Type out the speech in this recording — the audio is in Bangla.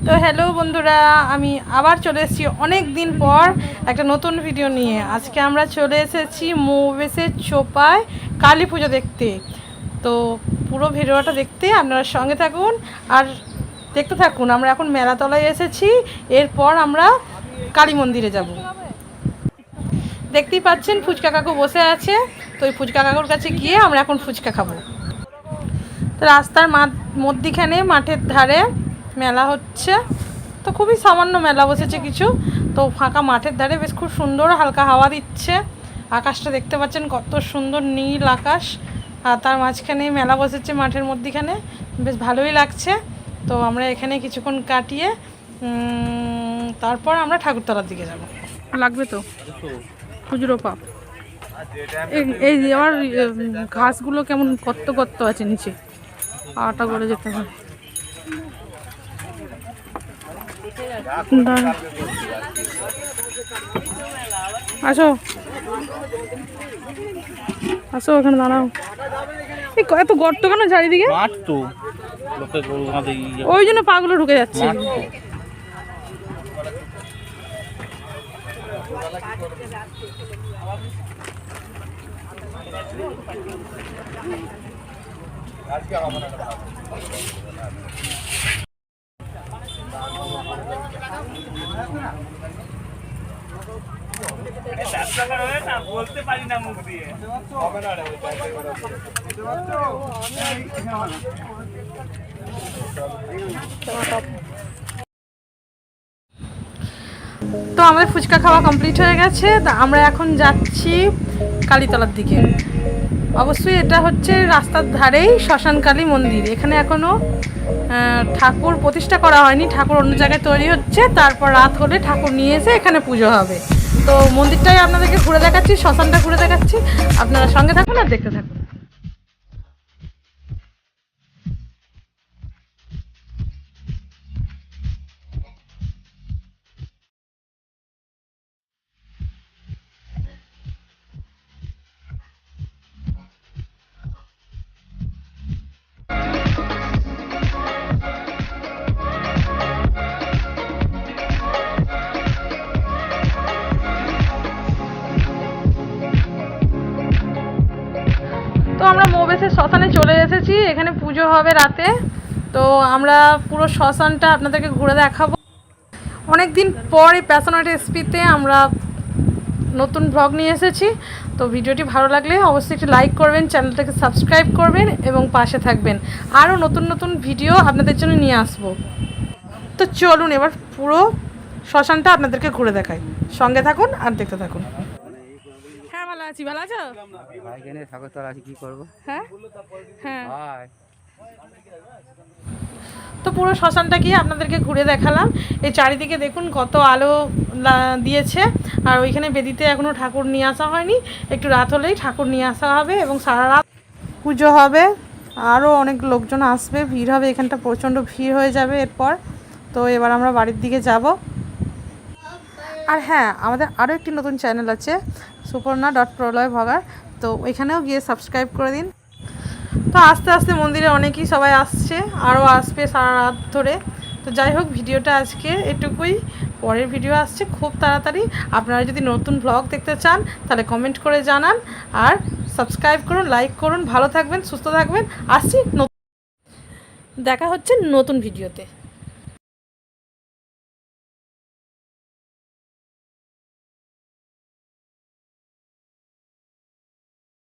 তো হ্যালো বন্ধুরা, আমি আবার চলে এসেছি অনেক দিন পর একটা নতুন ভিডিও নিয়ে। আজকে আমরা চলে এসেছি মৌবেসের চোপায় কালী পুজো দেখতে। তো পুরো ভিডিওটা দেখতে আপনারা সঙ্গে থাকুন আর দেখতে থাকুন। আমরা এখন মেলাতলায় এসেছি, এরপর আমরা কালী মন্দিরে যাব। দেখতেই পাচ্ছেন ফুচকা কাকু বসে আছে, তো ওই ফুচকা কাকুর কাছে গিয়ে আমরা এখন ফুচকা খাবো। তো রাস্তার মধ্যিখানে মাঠের ধারে মেলা হচ্ছে, তো খুবই সামান্য মেলা বসেছে কিছু। তো ফাঁকা মাঠের ধারে বেশ খুব সুন্দর হালকা হাওয়া দিচ্ছে। আকাশটা দেখতে পাচ্ছেন কত সুন্দর নীল আকাশ, আর তার মাঝখানে মেলা বসেছে মাঠের মধ্যিখানে, বেশ ভালোই লাগছে। তো আমরা এখানে কিছুক্ষণ কাটিয়ে তারপর আমরা ঠাকুরতলার দিকে যাব। লাগবে তো খুচরো পাপ। এই আমার ঘাসগুলো কেমন কত কত আছে নিচে, আটা করে যেতে হবে। আসো আসো, ওখানে দাঁড়াও। এই এত গর্ত কেন চারিদিকে? ওই জন্য পাগুলো ঢুকে যাচ্ছে। বলতে পারি না মুখ দিয়ে। তো আমাদের ফুচকা খাওয়া কমপ্লিট হয়ে গেছে। আমরা এখন যাচ্ছি কালীতলার দিকে। অবশ্যই এটা হচ্ছে রাস্তার ধারেই শ্মশানকালী মন্দির। এখানে এখনও ঠাকুর প্রতিষ্ঠা করা হয়নি, ঠাকুর অন্য জায়গায় তৈরি হচ্ছে। তারপর রাত হলে ঠাকুর নিয়ে এসে এখানে পুজো হবে। তো মন্দিরটাই আপনাদেরকে ঘুরে দেখাচ্ছি, শ্মশানটা ঘুরে দেখাচ্ছি। আপনারা সঙ্গে থাকুন আর দেখতে থাকুন। তো আমরা মৌবেসের শ্মশানে চলে এসেছি, এখানে পুজো হবে রাতে। তো আমরা পুরো শ্মশানটা আপনাদেরকে ঘুরে দেখাবো। অনেক দিন পর এই প্যাশনেট এসপিতে আমরা নতুন ব্লগ নিয়ে এসেছি। তো ভিডিওটি ভালো লাগলে অবশ্যই একটু লাইক করবেন, চ্যানেলটাকে সাবস্ক্রাইব করবেন এবং পাশে থাকবেন। আরও নতুন নতুন ভিডিও আপনাদের জন্য নিয়ে আসবো। তো চলুন এবার পুরো শ্মশানটা আপনাদেরকে ঘুরে দেখাই, সঙ্গে থাকুন আর দেখতে থাকুন। হ্যাঁ ভালো আছি, ভালো আছো? কি করবো? হ্যাঁ হ্যাঁ, তো পুরো শ্মশানটা গিয়ে আপনাদেরকে ঘুরে দেখালাম। এই চারিদিকে দেখুন কত আলো দিয়েছে। আর ওইখানে বেদিতে এখনও ঠাকুর নিয়ে আসা হয়নি, একটু রাত হলেই ঠাকুর নিয়ে আসা হবে এবং সারা রাত পুজো হবে। আরও অনেক লোকজন আসবে, ভিড় হবে, এখানটা প্রচণ্ড ভিড় হয়ে যাবে এরপর। তো এবার আমরা বাড়ির দিকে যাব। আর হ্যাঁ, আমাদের আরও একটি নতুন চ্যানেল আছে, suparna.prolay-bhagar। তো ওইখানেও গিয়ে সাবস্ক্রাইব করে দিন। তো আস্তে আস্তে মন্দিরে অনেকেই সবাই আসছে, আরও আসবে সারা রাত ধরে। তো যাই হোক, ভিডিওটা আজকে এটুকুই। পরের ভিডিও আসছে খুব তাড়াতাড়ি। আপনারা যদি নতুন ব্লগ দেখতে চান তাহলে কমেন্ট করে জানান আর সাবস্ক্রাইব করুন, লাইক করুন। ভালো থাকবেন, সুস্থ থাকবেন। আসছি, দেখা হচ্ছে নতুন ভিডিওতে।